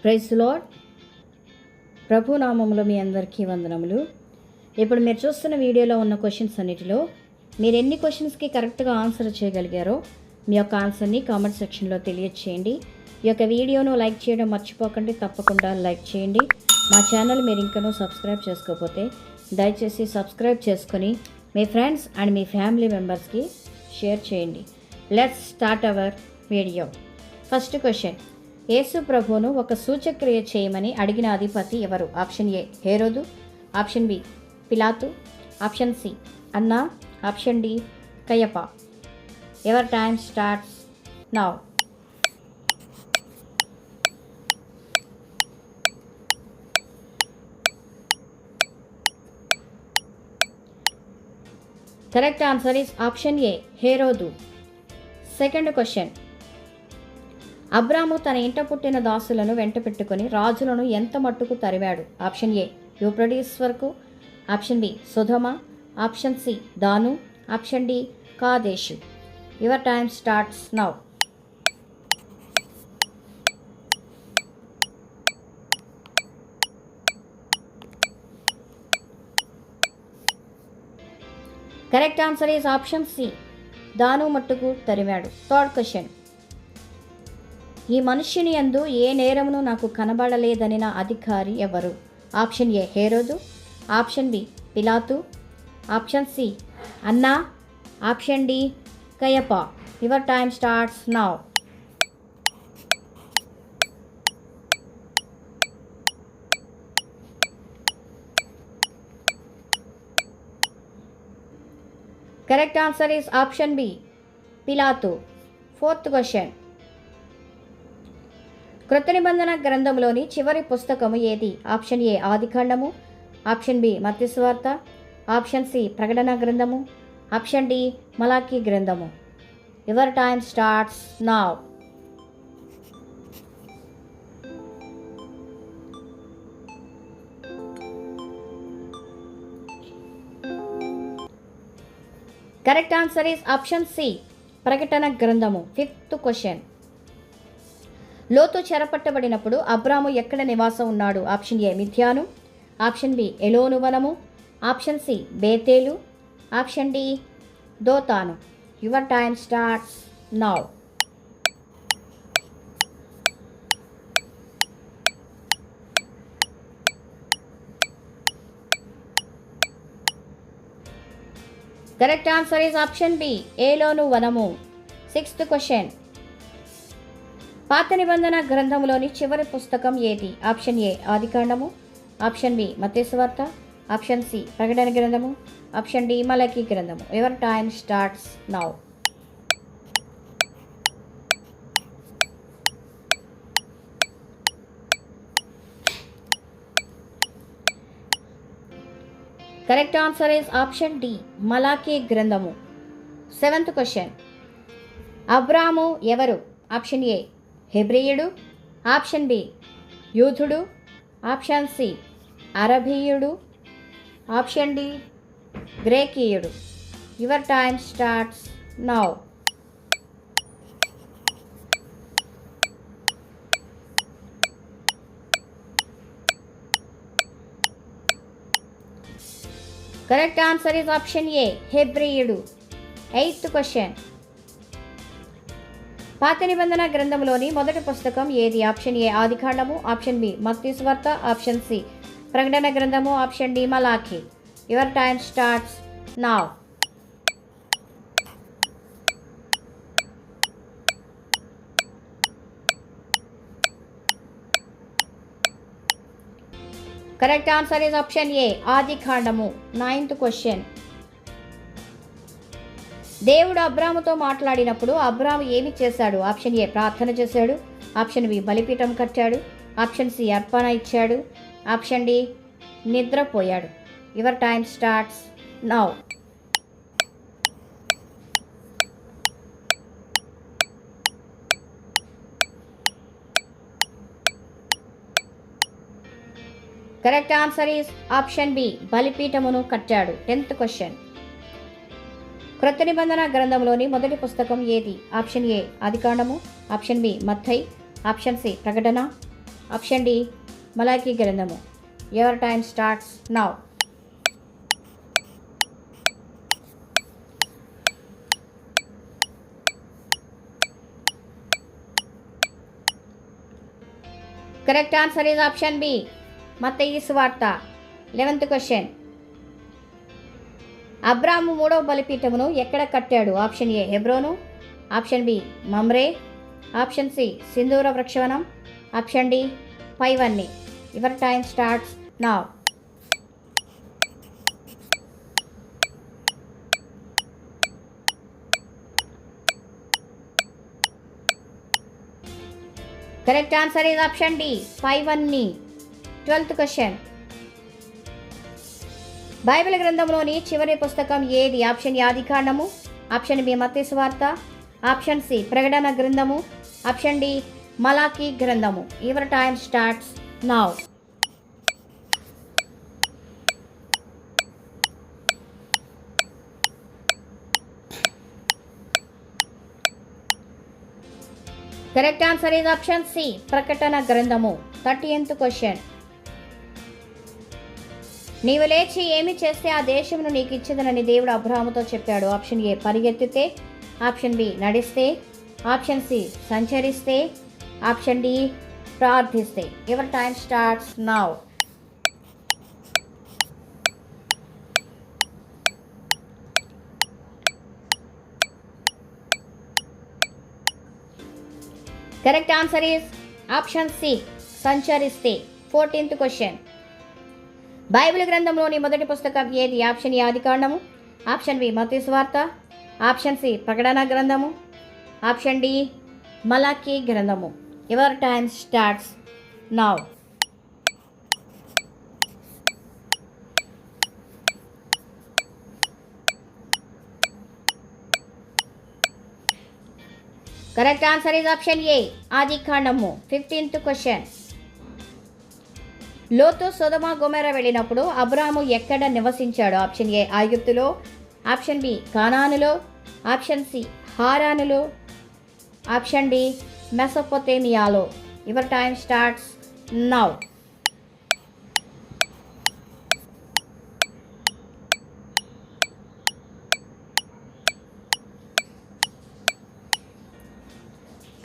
Praise lord. ప్రభు నామములో మీ అందరికీ వందనములు. ఇప్పుడు మీరు చూస్తున్న వీడియోలో ఉన్న క్వశ్చన్స్ అన్నిటిలో మీరు ఎన్ని క్వశ్చన్స్కి కరెక్ట్గా ఆన్సర్ చేయగలిగారో మీ యొక్క ఆన్సర్ని కామెంట్ సెక్షన్లో తెలియచేయండి. ఈ యొక్క వీడియోను లైక్ చేయడం మర్చిపోకండి, తప్పకుండా లైక్ చేయండి. మా ఛానల్ మీరు ఇంకనూ సబ్స్క్రైబ్ చేసుకోకపోతే దయచేసి సబ్స్క్రైబ్ చేసుకొని మీ ఫ్రెండ్స్ అండ్ మీ ఫ్యామిలీ మెంబర్స్కి షేర్ చేయండి. Let's start our video. First question, యేసు ప్రభువును ఒక సూచక్రియ చేయమని అడిగిన అధిపతి ఎవరు? ఆప్షన్ ఏ హేరోదు, ఆప్షన్ బి పిలాతు, ఆప్షన్ సి అన్నా, ఆప్షన్ డి కయప. Your time starts now. Correct answer is option A హేరోదు. సెకండ్ క్వశ్చన్, అబ్రాము తన ఇంట పుట్టిన దాసులను వెంట పెట్టుకుని రాజులను ఎంత మట్టుకు తరిమాడు? ఆప్షన్ ఏ యూఫ్రటీస్ వరకు, ఆప్షన్ బి సొదొమ, ఆప్షన్ సి దాను, ఆప్షన్ డి కాదేశు. Your time starts now. Correct answer is option C దాను మట్టుకు తరిమాడు. థర్డ్ క్వశ్చన్, ఈ మనుష్యుని యందు ఏ నేరమును నాకు కనబడలేదనిన అధికారి ఎవరు? ఆప్షన్ ఏ హేరోదు, ఆప్షన్ బి పిలాతు, ఆప్షన్ సి అన్నా, ఆప్షన్ డి కయప. Your time starts now. Correct answer is option B పిలాతు. ఫోర్త్ క్వశ్చన్, క్రొత్త నిబంధన గ్రంథంలోని చివరి పుస్తకము ఏది? ఆప్షన్ ఏ ఆదికాండము, ఆప్షన్ బి మత్తయి సువార్త, ఆప్షన్ సి ప్రకటన గ్రంథము, ఆప్షన్ డి మలాకీ గ్రంథము. Your time starts now. Correct answer is option C ప్రకటన గ్రంథము. ఫిఫ్త్ క్వశ్చన్, లోతు చెరపట్టబడినప్పుడు అబ్రాము ఎక్కడ నివాసం ఉన్నాడు? ఆప్షన్ ఏ మిథ్యాను, ఆప్షన్ బి ఎలోను వనము, ఆప్షన్ సి బేతేలు, ఆప్షన్ డి దోతాను. Your time starts now. Correct answer is option B ఏలోను వనము. సిక్స్త్ క్వశ్చన్, పాత నిబంధన గ్రంథంలోని చివరి పుస్తకం ఏది? ఆప్షన్ ఏ ఆదికాండము, ఆప్షన్ బి మత్తయి సువార్త, ఆప్షన్ సి ప్రకటన గ్రంథము, ఆప్షన్ డి మలాకీ గ్రంథము. Your time starts now. Correct answer is option D మలాకీ గ్రంథము. సెవెంత్ క్వశ్చన్, అబ్రాము ఎవరు? ఆప్షన్ ఏ హెబ్రీయుడు, ఆప్షన్ బి యూదుడు, ఆప్షన్ సి అరబీయుడు, ఆప్షన్ డి గ్రేకీయుడు. Your time starts now. Correct answer is option A హెబ్రీయుడు. ఎయిత్ క్వశ్చన్, పాత నిబంధన గ్రంథంలోని మొదటి పుస్తకం ఏది? ఆప్షన్ ఏ ఆదికాండము, ఆప్షన్ బి మత్తయి సువార్త, ఆప్షన్ సి ప్రకటన గ్రంథము, ఆప్షన్ డి మలాకీ. Your time starts now. Correct answer is option A ఆదికాండము. నైన్త్ క్వశ్చన్, దేవుడు అబ్రాముతో మాట్లాడినప్పుడు అబ్రాము ఏమి చేశాడు? ఆప్షన్ ఏ ప్రార్థన చేశాడు, ఆప్షన్ బి బలిపీఠం కట్టాడు, ఆప్షన్ సి అర్పణ ఇచ్చాడు, ఆప్షన్ డి నిద్రపోయాడు. Your time starts now. Correct answer is option B బలిపీఠమును కట్టాడు. 10th క్వశ్చన్, క్రొత్త నిబంధన గ్రంథంలోని మొదటి పుస్తకం ఏది? ఆప్షన్ ఏ ఆదికాండము, ఆప్షన్ బి మత్తయి, ఆప్షన్ సి ప్రకటన, ఆప్షన్ డి మలాకీ గ్రంథము. Your time starts now. Correct answer is option B మత్తయి సువార్త. 11th question. అబ్రాము 3వ బలిపీఠమును ఎక్కడ కట్టాడు? ఆప్షన్ ఏ హెబ్రోను, ఆప్షన్ బి మమ్రే, ఆప్షన్ సి సింధూర వృక్షవనం, ఆప్షన్ డి పైవన్నీ. Your time starts now. Correct answer is option D పైవన్నీ. 12th question. బైబిల్ గ్రంథంలోని చివరి పుస్తకం ఏది? ఆప్షన్ ఏ ఆదికాండము, ఆప్షన్ బి మత్తయి సువార్త, ఆప్షన్ సి ప్రకటన గ్రంథము, ఆప్షన్ డి మలాకీ గ్రంథము. Your time starts now. Correct answer is option C ప్రకటన గ్రంథము. 13th question. నీవు లేచి ఏమి చేస్తే ఆ దేశమును నీకు ఇచ్చేదనని దేవుడు అబ్రహాముతో చెప్పాడు? ఆప్షన్ ఏ పరిగెత్తితే, ఆప్షన్ బి నడిస్తే, ఆప్షన్ సి సంచరిస్తే, ఆప్షన్ డి ప్రార్థిస్తే. Your time starts now. Correct answer is option C సంచరిస్తే. 14th question. బైబిల్ గ్రంథంలోని మొదటి పుస్తకం ఏది? ఆప్షన్ ఏ ఆదికాండము, ఆప్షన్ బి మత్తయి సువార్త, ఆప్షన్ సి ప్రకటన గ్రంథము, ఆప్షన్ డి మలాకీ గ్రంథము. Your time starts now. Correct answer is option A ఆదికాండము. 15th question. లోతు సొదొమ గొమొర్రా వెళ్ళినప్పుడు అబ్రాము ఎక్కడ నివసించాడు? ఆప్షన్ ఏ ఐగుప్తులో, ఆప్షన్ బి కానానులో, ఆప్షన్ సి హారానులో, ఆప్షన్ డి మెసొపొతేమియాలో. Your time starts now.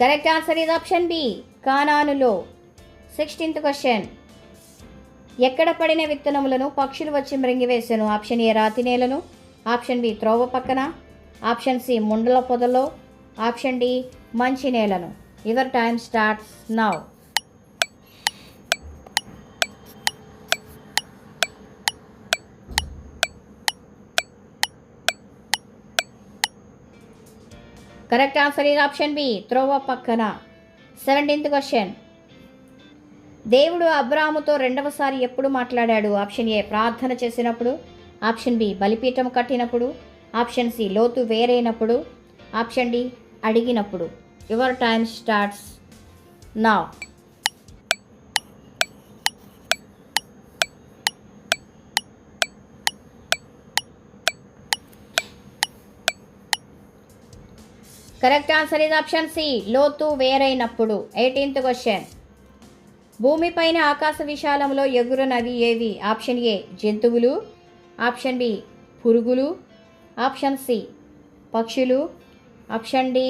Correct answer is option B కానానులో. 16th question. ఎక్కడ పడిన విత్తనములను పక్షులు వచ్చి మృంగివేసెను? ఆప్షన్ ఏ రాతి నేలను, ఆప్షన్ బి త్రోవ పక్కన, ఆప్షన్ సి ముండల పొదలో, ఆప్షన్ డి మంచి నేలను. Your time starts now. Correct answer is option B త్రోవ పక్కన. 17th question. దేవుడు అబ్రాముతో రెండవసారి ఎప్పుడు మాట్లాడాడు? ఆప్షన్ ఏ ప్రార్థన చేసినప్పుడు, ఆప్షన్ బి బలిపీఠం కట్టినప్పుడు, ఆప్షన్ సి లోతు వేరైనప్పుడు, ఆప్షన్ డి అడిగినప్పుడు. Your time starts now. Correct answer is option C లోతు వేరైనప్పుడు. 18th question. భూమిపైన ఆకాశ విశాలంలో ఎగురునవి ఏవి? ఆప్షన్ ఏ జంతువులు, ఆప్షన్ బి పురుగులు, ఆప్షన్ సి పక్షులు, ఆప్షన్ డి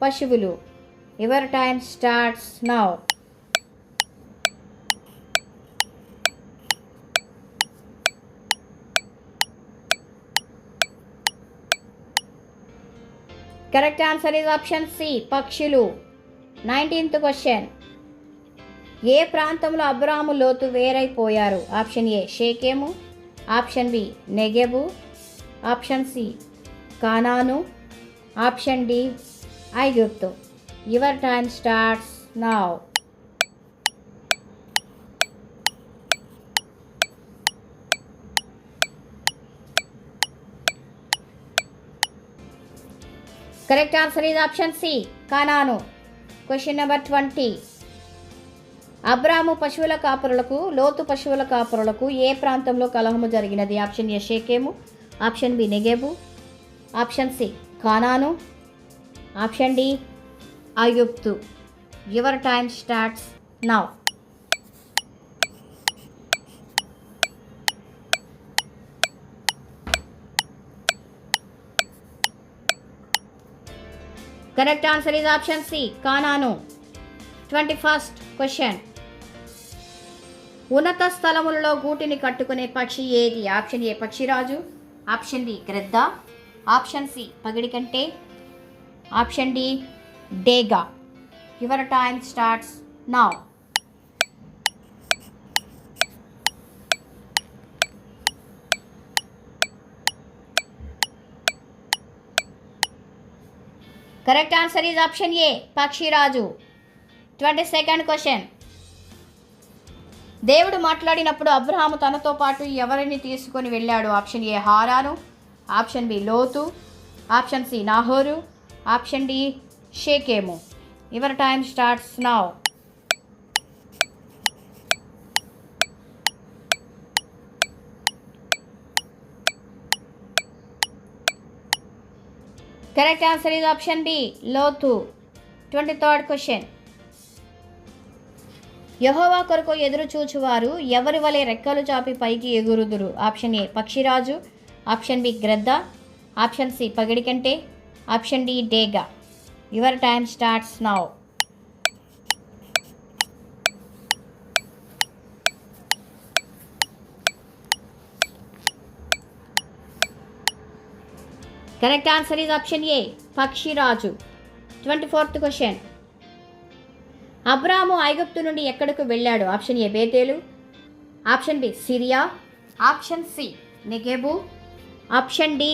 పశువులు. Your time starts now. Correct answer is option C పక్షులు. 19th question. ఏ ప్రాంతంలో అబ్రాము లోతు వేరైపోయారు? ఆప్షన్ ఏ షేకెము, ఆప్షన్ బి నెగెబు, ఆప్షన్ సి కానాను, ఆప్షన్ డి ఐగుప్తు. Your time starts now. Correct answer is option C కానాను. Question number 20. అబ్రాము పశువుల కాపురులకు, లోతు పశువుల కాపురులకు ఏ ప్రాంతంలో కలహము జరిగినది? ఆప్షన్ ఏ షేకెము, ఆప్షన్ బి నెగెబు, ఆప్షన్ సి కానాను, ఆప్షన్ డి ఐగుప్తు. Your time starts now. Correct answer is option C కానాను. 21st question. ఉన్నత స్థలములలో గూటిని కట్టుకునే పక్షి ఏది? ఆప్షన్ ఏ పక్షిరాజు, ఆప్షన్ బి గ్రద్ద, ఆప్షన్ సి పగిడికంటే, ఆప్షన్ డి డేగా. Your time starts now. Correct answer is option A పక్షిరాజు. 22nd question. దేవుడు మాట్లాడినప్పుడు అబ్రహాము తనతో పాటు ఎవరిని తీసుకొని వెళ్ళాడు? ఆప్షన్ ఏ హారాను, ఆప్షన్ బి లోతు, ఆప్షన్ సి నాహోరు, ఆప్షన్ డి షేకేము. Your time starts now. Correct answer is option B లోతు. 23rd question. యెహోవా కొరకు ఎదురు చూచువారు ఎవరి వలె రెక్కలు చాపి పైకి ఎగురుదురు? ఆప్షన్ ఏ పక్షిరాజు, ఆప్షన్ బి గ్రద్ద, ఆప్షన్ సి పగిడికంటే, ఆప్షన్ డి డేగా. Your time starts now. Correct answer is option A పక్షిరాజు. 24th question. అబ్రాము ఐగుప్తు నుండి ఎక్కడకు వెళ్ళాడు? ఆప్షన్ ఏ బేతేలు, option B Syria, option C నెగెబు, ఆప్షన్ డి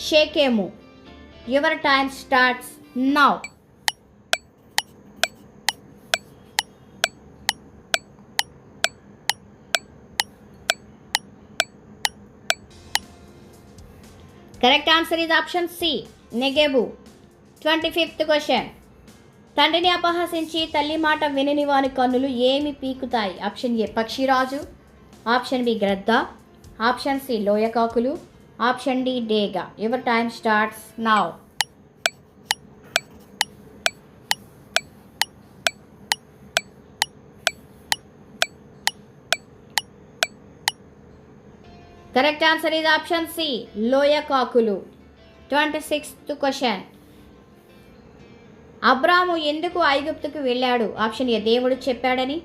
షేకేము. Your time starts now. Correct answer is option C నెగెబు. 25th question. తండ్రిని అపహసించి తల్లి మాట వినని వాని కన్నులు ఏమి పీకుతాయి? ఆప్షన్ ఏ పక్షిరాజు, ఆప్షన్ బి గ్రద్ద, ఆప్షన్ సి లోయకాకులు, ఆప్షన్ డి డేగా. Your time starts now. Correct answer is option C లోయకాకులు. 26th question. అబ్రాము ఎందుకు ఐగుప్తుకు వెళ్ళాడు? ఆప్షన్ ఏ దేవుడు చెప్పాడని,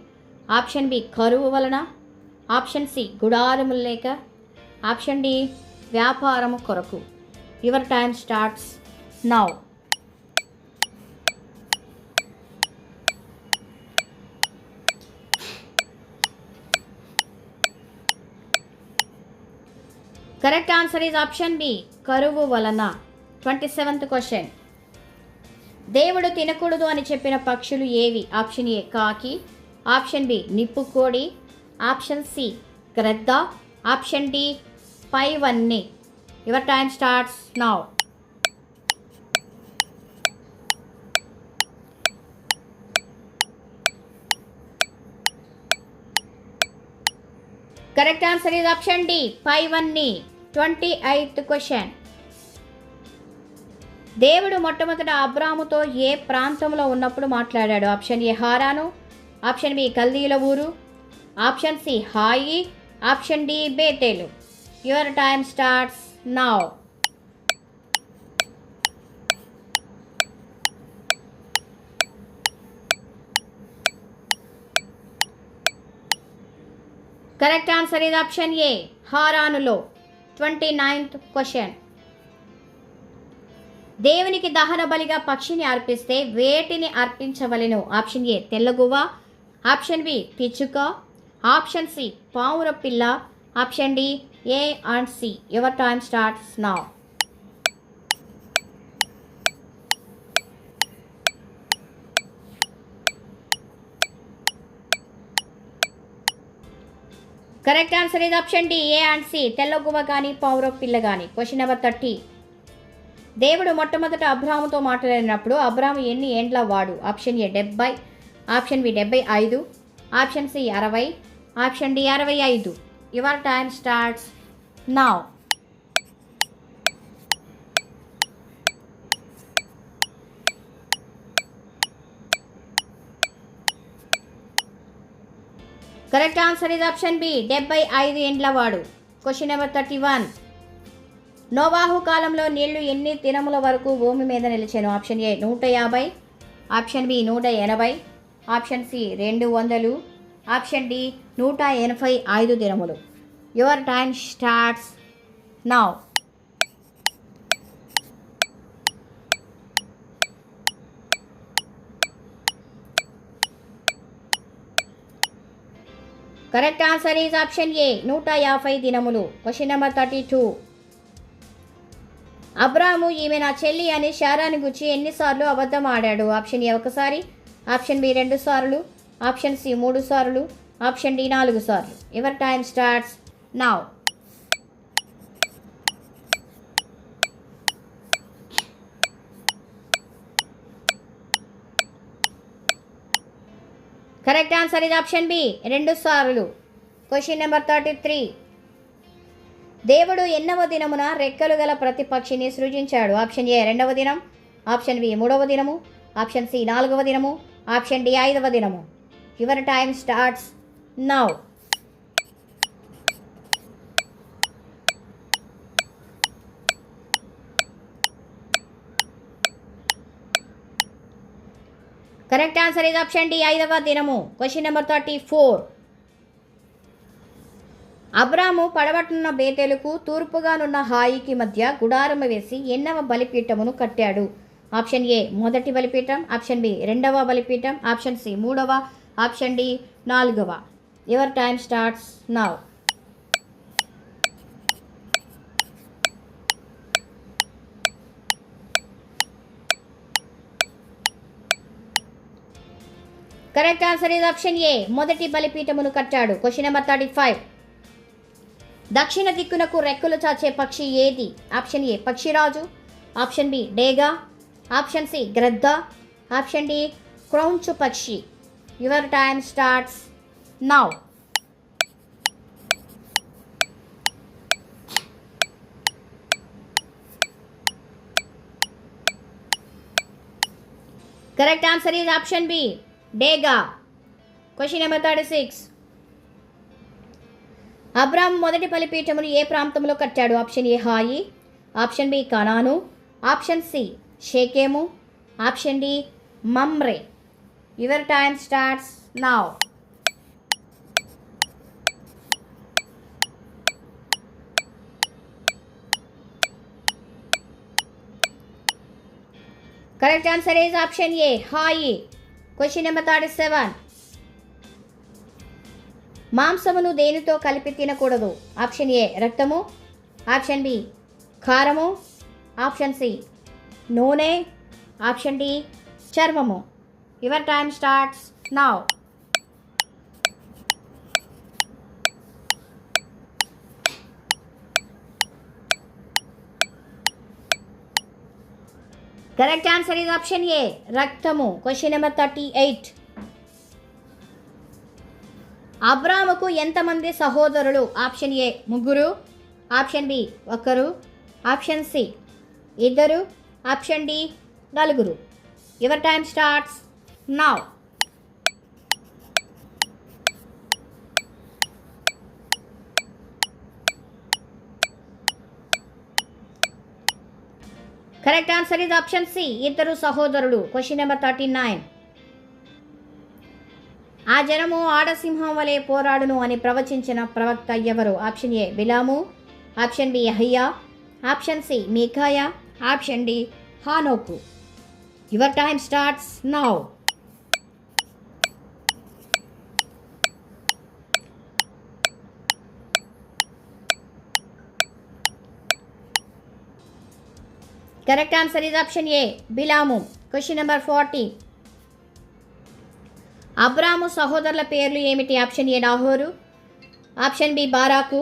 ఆప్షన్ బి కరువు వలన, ఆప్షన్ సి గుడారము లేక, ఆప్షన్ డి వ్యాపారము కొరకు. Your time starts now. Correct answer is option B కరువు వలన. 27th question. దేవుడు తినకూడదు అని చెప్పిన పక్షులు ఏవి? ఆప్షన్ ఏ కాకి, ఆప్షన్ బి నిప్పుకోడి, ఆప్షన్ సి గ్రద్ద, ఆప్షన్ డి పైవన్నీ. Your time starts now. Correct answer is option D పైవన్నీ. 28th question. దేవుడు మొట్టమొదట అబ్రాముతో ఏ ప్రాంతంలో ఉన్నప్పుడు మాట్లాడాడు? ఆప్షన్ ఏ హారాను, ఆప్షన్ బి కల్దీల ఊరు, ఆప్షన్ సి హాయి, ఆప్షన్ డి బేతేలు. Your time starts now. Correct answer is option A హారానులో. 29th question. దేవునికి దహన బలిగా పక్షిని అర్పిస్తే వేటిని అర్పించవలెను? ఆప్షన్ ఏ తెల్లగువ్వ, ఆప్షన్ బి పిచ్చుక, ఆప్షన్ సి పావుర పిల్ల, option D A and C. Your time starts now. Correct answer ఇది option D A and C తెల్లగువ్వ కానీ పావుర పిల్ల కానీ. Question number 30. దేవుడు మొట్టమొదట అబ్రాహాముతో మాట్లాడినప్పుడు అబ్రాహాము ఎన్ని ఏండ్ల వాడు? Option A 70, option B 75, option C 60, option D 65. Your time starts now. Correct answer ఇది ఆప్షన్ బి 75 ఏండ్ల వాడు. Question number 31. నోవాహు కాలంలో నీళ్లు ఎన్ని దినముల వరకు భూమి మీద నిలిచాను? Option A 150, option B 180, option C 200, option D 185 దినములు. Your time starts now. Correct answer is option A 150 దినములు. Question number 32. అబ్రాము ఈమె నా చెల్లి అని శారాని గురించి ఎన్నిసార్లు అబద్ధం ఆడాడు? ఆప్షన్ ఏ 1 సారి, ఆప్షన్ బి 2 సార్లు, ఆప్షన్ సి 3 సార్లు, ఆప్షన్ డి 4 సార్లు. Your time starts now. Correct answer ఇది ఆప్షన్ బి 2 సార్లు. Question number 33. దేవుడు ఎన్నవ దినమున రెక్కలు గల ప్రతి పక్షిని సృజించాడు? ఆప్షన్ ఏ 2వ దినం, ఆప్షన్ బి 3వ దినము, ఆప్షన్ సి 4వ దినము, ఆప్షన్ డి 5వ దినము. Your time starts now. Correct answer ఇది ఆప్షన్ డి 5వ దినము. Question number 34. అబ్రాము పడవటున్న బేతేలుకు తూర్పుగానున్న హాయికి మధ్య గుడారము వేసి ఎన్నవ బలిపీఠమును కట్టాడు? ఆప్షన్ ఏ 1వ బలిపీఠం, ఆప్షన్ బి 2వ బలిపీఠం, ఆప్షన్ సి 3వ, ఆప్షన్ డి 4వ. Your time starts now. Correct answer ఇది ఆప్షన్ ఏ 1వ బలిపీఠమును కట్టాడు. Question number 35. దక్షిణ దిక్కునకు రెక్కలు చాచే పక్షి ఏది? ఆప్షన్ ఏ పక్షిరాజు, ఆప్షన్ బి డేగా, ఆప్షన్ సి గ్రద్ద, ఆప్షన్ డి క్రౌంచు పక్షి. Your time starts now. Correct answer is option B డేగా. Question number 36. అబ్రామ్ మొదటి బలిపీఠమును ఏ ప్రాంతంలో కట్టాడు? ఆప్షన్ ఏ హాయి, ఆప్షన్ బి కనాను, ఆప్షన్ సి షేకేము, ఆప్షన్ డి మమ్రే. Your time starts now. Correct answer is option A హాయి. Question number 37. మాంసమును దేనితో కలిపి తినకూడదు? ఆప్షన్ ఏ రక్తము, ఆప్షన్ బి కారము, ఆప్షన్ సి నూనె, ఆప్షన్ డి చర్మము. Your time starts now. Correct answer is option A రక్తము. Question number 38. అబ్రాముకు ఎంతమంది సహోదరులు? Option A 3, option B 1, option C 2, option D 4. Your time starts now. Correct answer ఇది option C 2 సహోదరులు. Question number 39. ఆ జనము ఆడసింహం వలె పోరాడును అని ప్రవచించిన ప్రవక్త ఎవరు? ఆప్షన్ ఏ బిలాము, ఆప్షన్ బి యెహయ్యా, ఆప్షన్ సి మీకాయా, ఆప్షన్ డి హానోకు. Your time starts now. Correct answer is option A బిలాము. Question number 40. అబ్రాము సహోదరుల పేర్లు ఏమిటి? ఆప్షన్ ఏ నాహోరు, ఆప్షన్ బి బారాకు,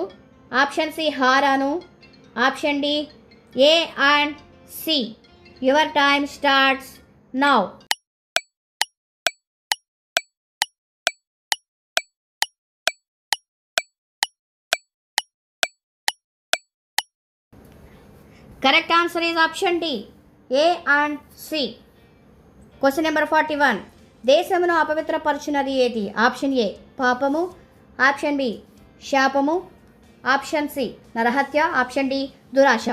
ఆప్షన్ సి హారాను, option D A and C. Your time starts now. Correct answer is option D A and C. Question number 41. దేశమును అపవిత్రపరచునది ఏది? ఆప్షన్ ఏ పాపము, ఆప్షన్ బి శాపము, ఆప్షన్ సి నరహత్య, option D దురాశ.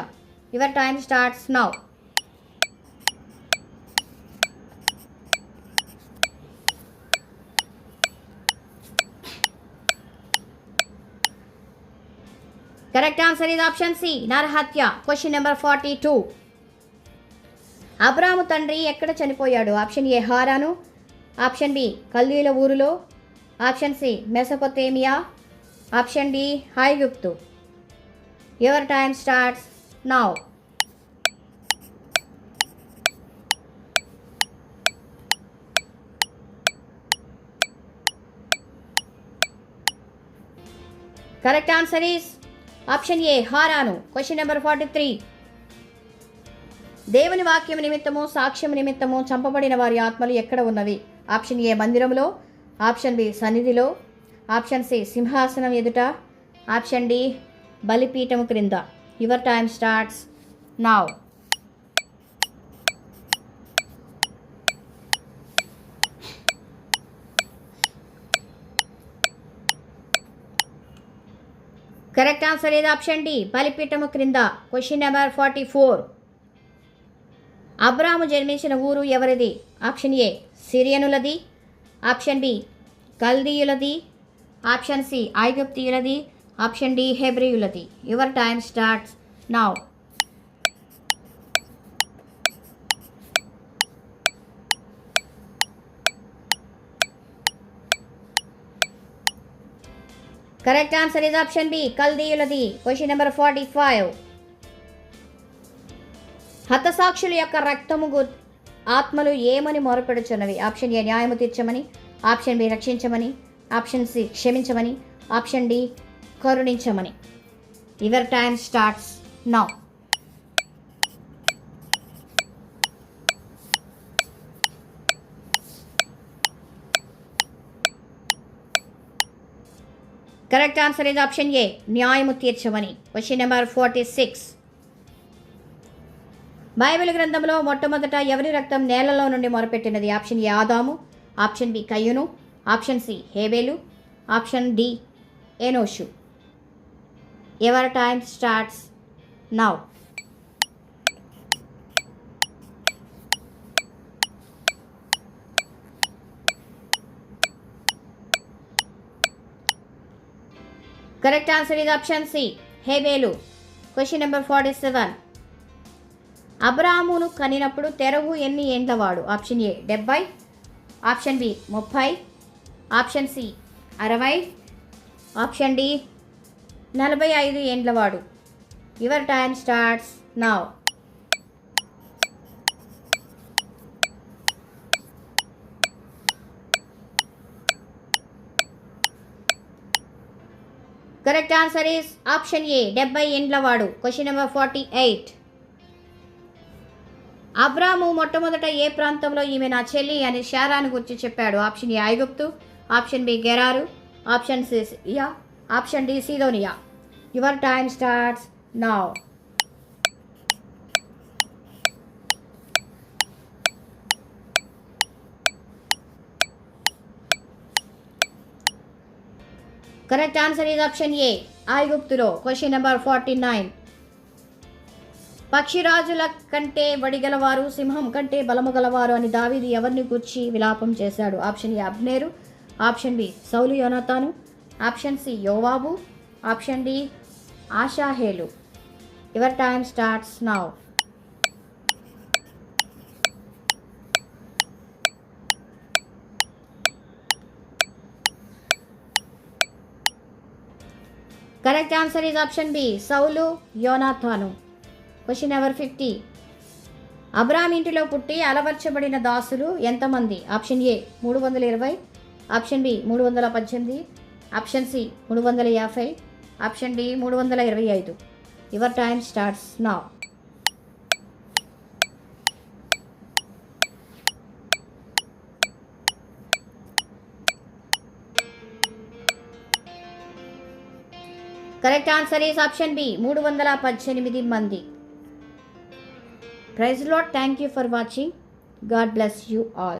Your time starts now. Correct answer is option C, నరహత్య. Question number 42. అబ్రాము తండ్రి ఎక్కడ చనిపోయాడు? ఆప్షన్ ఏ హారాను, ఆప్షన్ బి కల్దీల ఊరిలో, option C Mesopotamia, option D ఐగుప్తు. Your time starts now. Correct answer is option A హారాను. Question number 43. దేవుని వాక్యం నిమిత్తము సాక్ష్యం నిమిత్తము చంపబడిన వారి ఆత్మలు ఎక్కడ ఉన్నవి? ఆప్షన్ ఏ మందిరంలో, ఆప్షన్ బి సన్నిధిలో, ఆప్షన్ సి సింహాసనం ఎదుట, ఆప్షన్ డి బలిపీఠము క్రింద. Your time starts now. Correct answer ఇది ఆప్షన్ డి బలిపీఠము క్రింద. Question number 44. అబ్రాము జన్మించిన ఊరు ఎవరిది? ఆప్షన్ ఏ సిరియనులది, ఆప్షన్ బి కల్దీయులది, ఆప్షన్ సి ఐగుప్తీయులది, ఆప్షన్ డి హెబ్రీయులది. Your time starts now. Correct answer is option B కల్దీయులది. Question number 45. హతసాక్షుల యొక్క రక్తము ఆత్మలు ఏమని మొరపెడుచున్నవి? ఆప్షన్ ఏ న్యాయము తీర్చమని, ఆప్షన్ బి రక్షించమని, ఆప్షన్ సి క్షమించమని, ఆప్షన్ డి కరుణించమని. Your time starts now. Correct answer is option A న్యాయము తీర్చమని. Question number 46. బైబిల్ గ్రంథంలో మొట్టమొదట ఎవరి రక్తం నేలలో నుండి మొరపెట్టినది? ఆప్షన్ ఏ ఆదాము, ఆప్షన్ బి కయ్యూను, ఆప్షన్ సి హేబేలు, ఆప్షన్ డి ఎనోషు. Your time starts now. Correct answer is option C హేబేలు. Question number 47. అబ్రాహామును కనినప్పుడు తెరహు ఎన్ని ఏండ్లవాడు? Option A 70, option B 30, option C 60, option D 45 ఏండ్లవాడు. Your time starts now. Correct answer is option A 70 ఏండ్లవాడు. Question number 48. అబ్రాము మొట్టమొదట ఏ ప్రాంతంలో ఈమె నా చెల్లి అని శారాను గురించి చెప్పాడు? ఆప్షన్ ఏ ఐగుప్తు, ఆప్షన్ బి గెరారు, option C Syria, option D సీదోనియా. Your time starts now. Correct answer is option A ఐగుప్తులో. Question number 49. పక్షిరాజుల కంటే వడిగలవారు, సింహం కంటే బలము గలవారు అని దావీదు ఎవరిని గూర్చి విలాపం చేశాడు? ఆప్షన్ ఏ అబ్నేరు, ఆప్షన్ బి సౌలు యోనాతాను, ఆప్షన్ సి యోవాబు, ఆప్షన్ డి ఆషాహేలు. Your time starts now. Correct answer is option B సౌలు యోనాతాను. Question number 50. అబ్రామ్ ఇంటిలో పుట్టి అలవర్చబడిన దాసులు ఎంతమంది? Option A 320, option B 318, option C 350, option D 325. Your time starts now. Correct answer is option B 318 మంది. Praise lord. Thank you for watching. God bless you all.